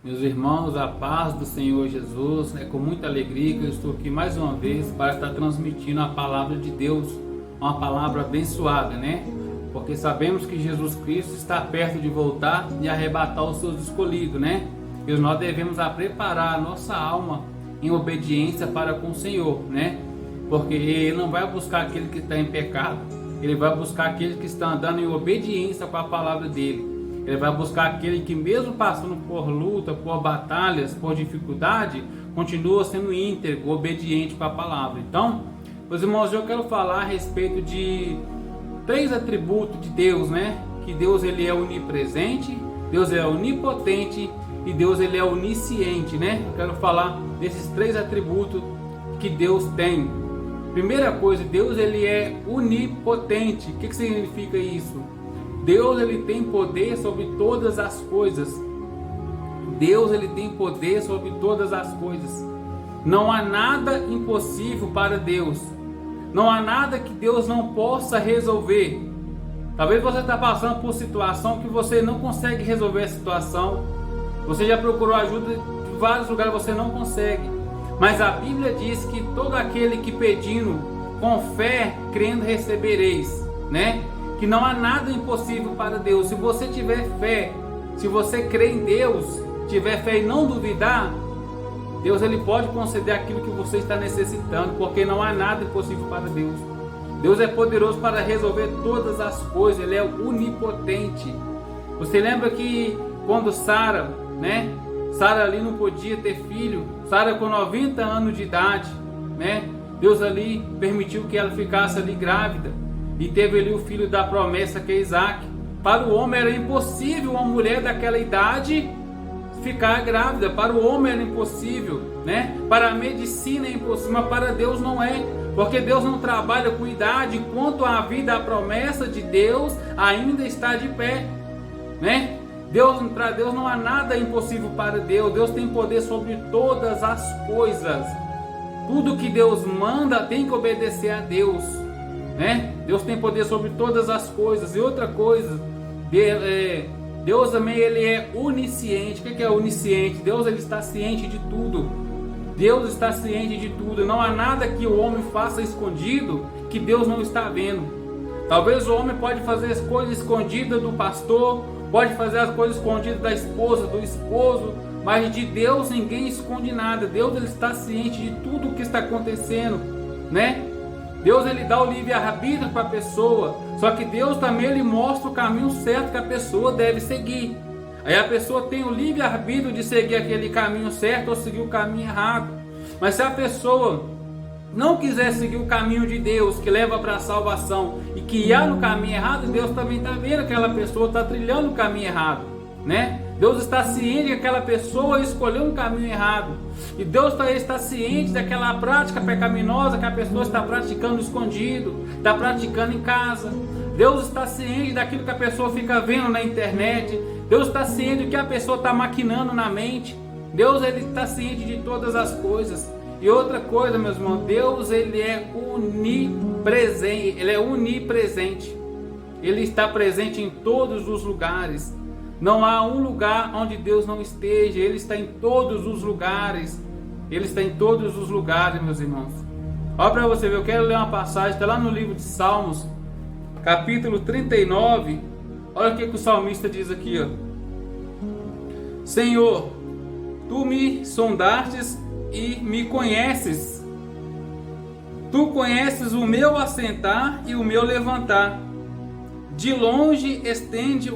Meus irmãos, a paz do Senhor Jesus, é com muita alegria que eu estou aqui mais uma vez para estar transmitindo a palavra de Deus, uma palavra abençoada, né? Porque sabemos que Jesus Cristo está perto de voltar e arrebatar os seus escolhidos, né? E nós devemos preparar a nossa alma em obediência para com o Senhor, né? Porque Ele não vai buscar aquele que está em pecado, Ele vai buscar aquele que está andando em obediência com a palavra dEle. Ele vai buscar aquele que, mesmo passando por luta, por batalhas, por dificuldade, continua sendo íntegro, obediente com a palavra. Então, meus irmãos, eu quero falar a respeito de 3 atributos de Deus, né? Que Deus ele é onipresente, Deus é onipotente e Deus ele é onisciente, né? Eu quero falar desses 3 atributos que Deus tem. Primeira coisa, Deus ele é onipotente. O que significa isso? Deus ele tem poder sobre todas as coisas. Deus ele tem poder sobre todas as coisas. Não há nada impossível para Deus. Não há nada que Deus não possa resolver. Talvez você está passando por situação que você não consegue resolver a situação. Você já procurou ajuda de vários lugares, você não consegue. Mas a Bíblia diz que todo aquele que pedindo com fé, crendo recebereis, né? Que não há nada impossível para Deus. Se você tiver fé, se você crer em Deus, tiver fé e não duvidar, Deus ele pode conceder aquilo que você está necessitando, porque não há nada impossível para Deus. Deus é poderoso para resolver todas as coisas, Ele é onipotente. Você lembra que quando Sara, né? Sara ali não podia ter filho, Sara com 90 anos de idade, né? Deus ali permitiu que ela ficasse ali grávida. E teve ali o filho da promessa que é Isaac. Para o homem era impossível uma mulher daquela idade ficar grávida. Para o homem era impossível, né? Para a medicina é impossível, mas para Deus não é. Porque Deus não trabalha com idade, enquanto a vida, a promessa de Deus ainda está de pé, né? Para Deus não há nada impossível para Deus. Deus tem poder sobre todas as coisas. Tudo que Deus manda tem que obedecer a Deus, né? Deus tem poder sobre todas as coisas. E outra coisa, Deus também ele é onisciente. O que é onisciente? Deus ele está ciente de tudo. Deus está ciente de tudo. Não há nada que o homem faça escondido que Deus não está vendo. Talvez o homem pode fazer as coisas escondidas do pastor, pode fazer as coisas escondidas da esposa, do esposo, mas de Deus ninguém esconde nada. Deus ele está ciente de tudo o que está acontecendo, né? Deus ele dá o livre-arbítrio para a pessoa, só que Deus também ele mostra o caminho certo que a pessoa deve seguir. Aí a pessoa tem o livre-arbítrio de seguir aquele caminho certo ou seguir o caminho errado. Mas se a pessoa não quiser seguir o caminho de Deus, que leva para a salvação, e que ia no caminho errado, Deus também está vendo que aquela pessoa está trilhando o caminho errado, né? Deus está ciente que aquela pessoa escolheu um caminho errado. E Deus está ciente daquela prática pecaminosa que a pessoa está praticando escondido, está praticando em casa. Deus está ciente daquilo que a pessoa fica vendo na internet. Deus está ciente do que a pessoa está maquinando na mente. Deus ele está ciente de todas as coisas. E outra coisa, meus irmãos, Deus ele é onipresente. Ele é onipresente. Ele está presente em todos os lugares. Não há um lugar onde Deus não esteja. Ele está em todos os lugares. Ele está em todos os lugares, meus irmãos. Olha para você ver, eu quero ler uma passagem, está lá no livro de Salmos, capítulo 39. Olha o que o salmista diz aqui, ó. Senhor, Tu me sondastes e me conheces. Tu conheces o meu assentar e o meu levantar. De longe entende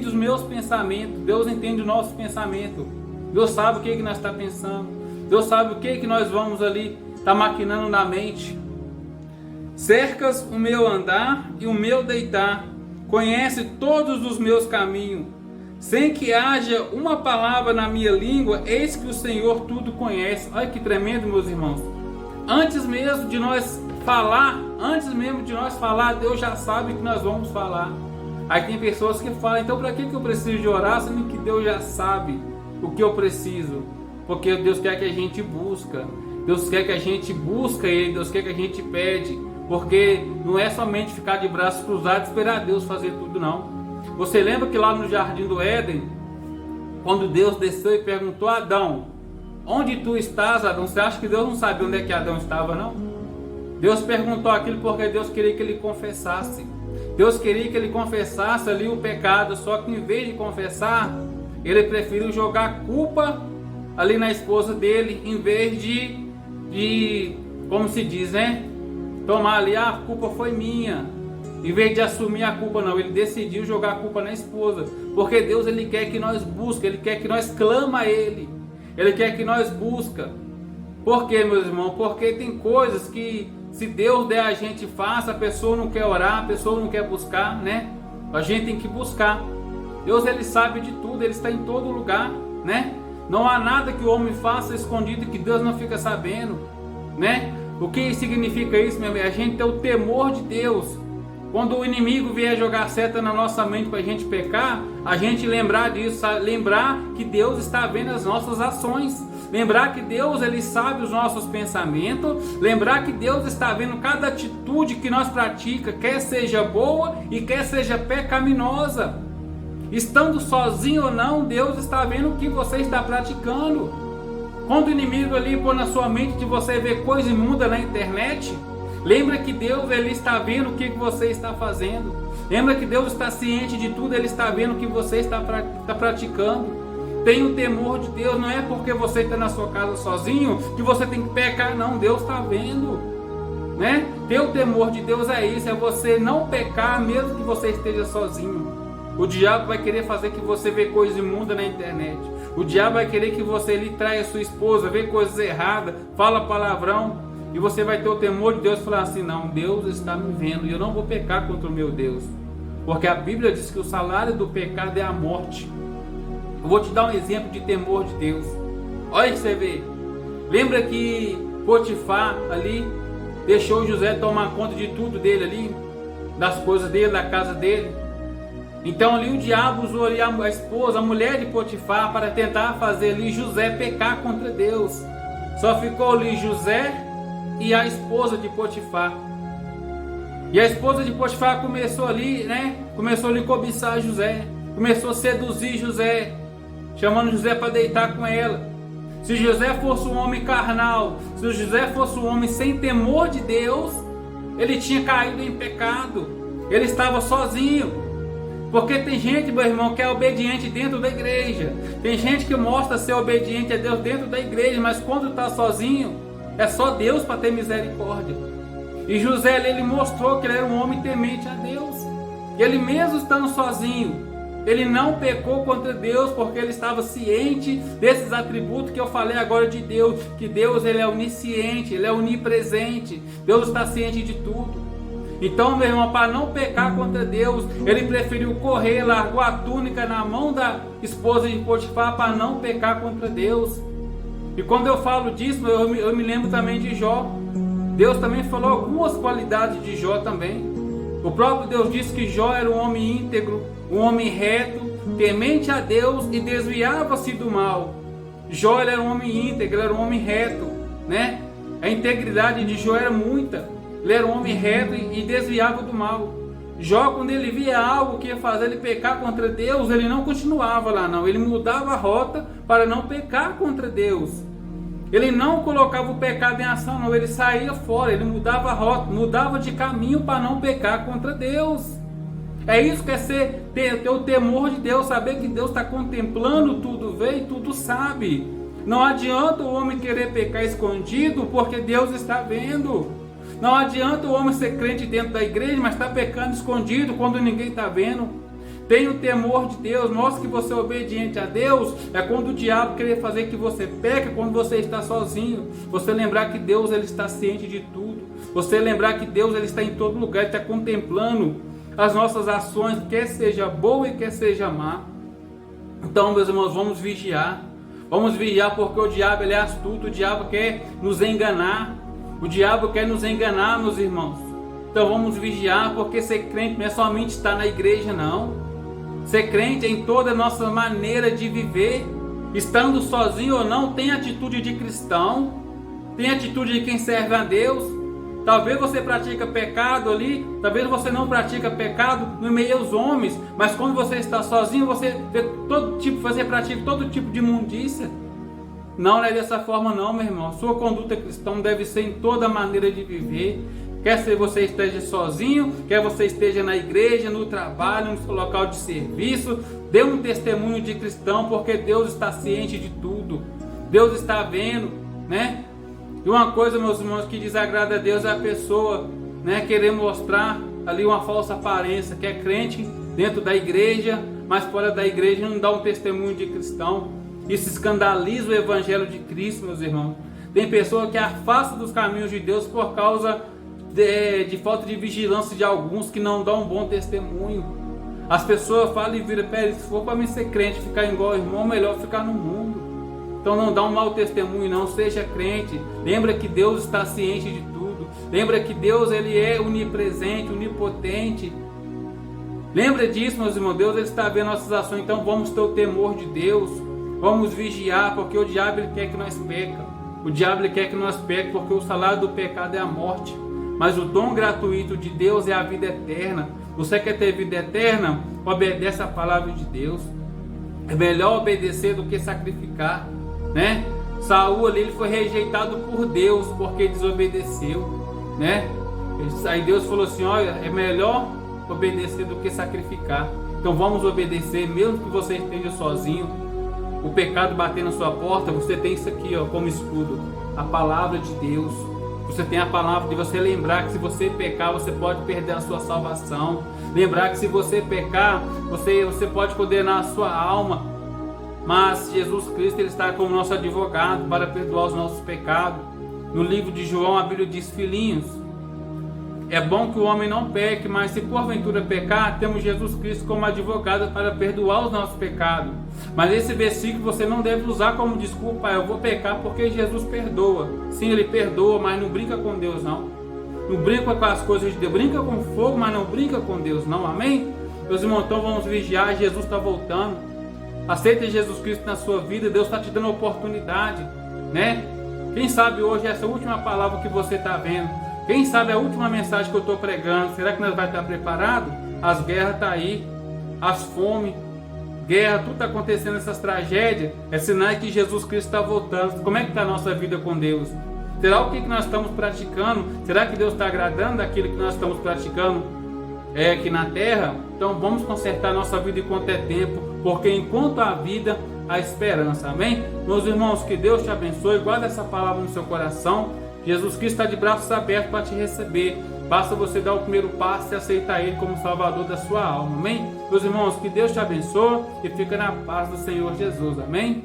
os meus pensamentos. Deus entende o nosso pensamento. Deus sabe o que nós estamos pensando. Deus sabe o que nós vamos ali estar maquinando na mente. Cercas o meu andar e o meu deitar. Conhece todos os meus caminhos. Sem que haja uma palavra na minha língua, eis que o Senhor tudo conhece. Olha que tremendo, meus irmãos. Antes mesmo de nós falar, Deus já sabe o que nós vamos falar. Aí tem pessoas que falam, então para que eu preciso de orar, sendo que Deus já sabe o que eu preciso? Porque Deus quer que a gente busca. Deus quer que a gente busque Ele, Deus quer que a gente pede. Porque não é somente ficar de braços cruzados e esperar Deus fazer tudo, não. Você lembra que lá no Jardim do Éden, Quando Deus desceu e perguntou a Adão: onde tu estás, Adão? Você acha que Deus não sabia onde é que Adão estava, não? Deus perguntou aquilo porque Deus queria que ele confessasse. Deus queria que ele confessasse ali o pecado, só que em vez de confessar, ele preferiu jogar a culpa ali na esposa dele, em vez de como se diz, né? Tomar ali, a culpa foi minha. Em vez de assumir a culpa, não, ele decidiu jogar a culpa na esposa. Porque Deus, ele quer que nós busquemos, ele quer que nós clama a ele. Ele quer que nós busquemos. Por quê, meus irmãos? Porque tem coisas que, se Deus der, a gente faça, a pessoa não quer orar, a pessoa não quer buscar, né? A gente tem que buscar. Deus, ele sabe de tudo, ele está em todo lugar, né? Não há nada que o homem faça escondido que Deus não fica sabendo, né? O que significa isso, meu amigo? A gente ter o temor de Deus. Quando o inimigo vier jogar seta na nossa mente para a gente pecar, a gente lembrar disso, lembrar que Deus está vendo as nossas ações, lembrar que Deus, ele sabe os nossos pensamentos, lembrar que Deus está vendo cada atitude que nós pratica, quer seja boa e quer seja pecaminosa. Estando sozinho ou não, Deus está vendo o que você está praticando. Quando o inimigo ali põe na sua mente de você ver coisa imunda na internet, lembra que Deus, ele está vendo o que você está fazendo. Lembra que Deus está ciente de tudo, ele está vendo o que você está praticando. Tenha o temor de Deus, não é porque você está na sua casa sozinho que você tem que pecar, não. Deus está vendo, né? Ter o temor de Deus é isso, é você não pecar mesmo que você esteja sozinho. O diabo vai querer fazer que você vê coisa imunda na internet. O diabo vai querer que você lhe traia sua esposa, vê coisas erradas, fala palavrão. E você vai ter o temor de Deus e falar assim: não, Deus está me vendo e eu não vou pecar contra o meu Deus. Porque a Bíblia diz que o salário do pecado é a morte. Eu vou te dar um exemplo de temor de Deus. Olha que você vê. Lembra que Potifar ali deixou José tomar conta de tudo dele ali, das coisas dele, da casa dele. Então ali o diabo usou ali a esposa, a mulher de Potifar, para tentar fazer ali José pecar contra Deus. Só ficou ali José e a esposa de Potifar. E a esposa de Potifar começou ali, né? Começou ali a cobiçar José. Começou a seduzir José, chamando José para deitar com ela. Se José fosse um homem carnal, se José fosse um homem sem temor de Deus, ele tinha caído em pecado. Ele estava sozinho. Porque tem gente, meu irmão, que é obediente dentro da igreja. Tem gente que mostra ser obediente a Deus dentro da igreja, mas quando está sozinho, é só Deus para ter misericórdia. E José, ele mostrou que ele era um homem temente a Deus. Ele mesmo estando sozinho, ele não pecou contra Deus, porque ele estava ciente desses atributos que eu falei agora de Deus. Que Deus, ele é onisciente, ele é onipresente. Deus está ciente de tudo. Então, meu irmão, para não pecar contra Deus, ele preferiu correr, largou a túnica na mão da esposa de Potifar para não pecar contra Deus. E quando eu falo disso, eu me lembro também de Jó. Deus também falou algumas qualidades de Jó também. O próprio Deus disse que Jó era um homem íntegro, um homem reto, temente a Deus e desviava-se do mal. Jó era um homem íntegro, era um homem reto, né? A integridade de Jó era muita. Ele era um homem reto e desviava do mal. Jó, quando ele via algo que ia fazer ele pecar contra Deus, ele não continuava lá não. Ele mudava a rota para não pecar contra Deus. Ele não colocava o pecado em ação não. Ele saía fora, ele mudava a rota, mudava de caminho para não pecar contra Deus. É isso que é ter o temor de Deus, saber que Deus está contemplando tudo, vê e tudo sabe. Não adianta o homem querer pecar escondido, porque Deus está vendo. Não adianta o homem ser crente dentro da igreja, mas está pecando escondido quando ninguém está vendo. Tenha o temor de Deus. Mostre que você é obediente a Deus. É quando o diabo querer fazer que você peque, quando você está sozinho. Você lembrar que Deus, ele está ciente de tudo. Você lembrar que Deus, ele está em todo lugar, ele está contemplando as nossas ações, quer seja boa e quer seja má. Então, meus irmãos, vamos vigiar. Vamos vigiar, porque o diabo, ele é astuto. O diabo quer nos enganar. O diabo quer nos enganar, meus irmãos. Então vamos vigiar, porque ser crente não é somente estar na igreja, não. Ser crente é em toda a nossa maneira de viver. Estando sozinho ou não, tem atitude de cristão. Tem atitude de quem serve a Deus. Talvez você pratica pecado ali, talvez você não pratica pecado no meio aos homens, mas quando você está sozinho, você pratica todo tipo de imundícia. Não é dessa forma não, meu irmão. Sua conduta cristã deve ser em toda maneira de viver. Quer se você esteja sozinho, quer você esteja na igreja, no trabalho, no seu local de serviço, dê um testemunho de cristão, porque Deus está ciente de tudo. Deus está vendo, né? E uma coisa, meus irmãos, que desagrada a Deus é a pessoa, né, querer mostrar ali uma falsa aparência, que é crente dentro da igreja, mas fora da igreja não dá um testemunho de cristão. Isso escandaliza o evangelho de Cristo, meus irmãos. Tem pessoa que afasta dos caminhos de Deus por causa de falta de vigilância de alguns que não dão um bom testemunho. As pessoas falam e viram, se for para mim ser crente, ficar igual irmão, melhor ficar no mundo. Então não dá um mau testemunho, não, seja crente. Lembra que Deus está ciente de tudo. Lembra que Deus, ele é onipresente, onipotente. Lembra disso, meus irmãos. Deus, ele está vendo nossas ações. Então vamos ter o temor de Deus. Vamos vigiar, porque o diabo, ele quer que nós peca. O diabo, ele quer que nós peque, porque o salário do pecado é a morte. Mas o dom gratuito de Deus é a vida eterna. Você quer ter vida eterna? Obedece a palavra de Deus. É melhor obedecer do que sacrificar, né? Saul ali, ele foi rejeitado por Deus porque desobedeceu, né? Aí Deus falou assim, olha, é melhor obedecer do que sacrificar. Então vamos obedecer, mesmo que você esteja sozinho. O pecado bater na sua porta, você tem isso aqui, ó, como escudo, a palavra de Deus. Você tem a palavra de você lembrar que se você pecar, você pode perder a sua salvação. Lembrar que se você pecar, você pode condenar a sua alma. Mas Jesus Cristo, ele está como nosso advogado para perdoar os nossos pecados. No livro de João, a Bíblia diz, filhinhos, é bom que o homem não peque, mas se porventura pecar, temos Jesus Cristo como advogado para perdoar os nossos pecados. Mas esse versículo você não deve usar como desculpa, eu vou pecar porque Jesus perdoa. Sim, ele perdoa, mas não brinca com Deus não. Não brinca com as coisas de Deus, brinca com fogo, mas não brinca com Deus não, amém? Meus irmãos, então vamos vigiar, Jesus está voltando. Aceita Jesus Cristo na sua vida, Deus está te dando a oportunidade, né? Quem sabe hoje essa última palavra que você está vendo, quem sabe a última mensagem que eu estou pregando, será que nós vamos estar preparados? As guerras estão aí, as fomes, guerra, tudo está acontecendo, essas tragédias, é sinal que Jesus Cristo está voltando. Como é que está a nossa vida com Deus? Será o que nós estamos praticando? Será que Deus está agradando daquilo que nós estamos praticando aqui na terra? Então vamos consertar nossa vida enquanto é tempo, porque enquanto há vida, há esperança, amém? Meus irmãos, que Deus te abençoe, guarda essa palavra no seu coração. Jesus Cristo está de braços abertos para te receber. Basta você dar o primeiro passo e aceitar Ele como Salvador da sua alma, amém? Meus irmãos, que Deus te abençoe e fica na paz do Senhor Jesus, amém?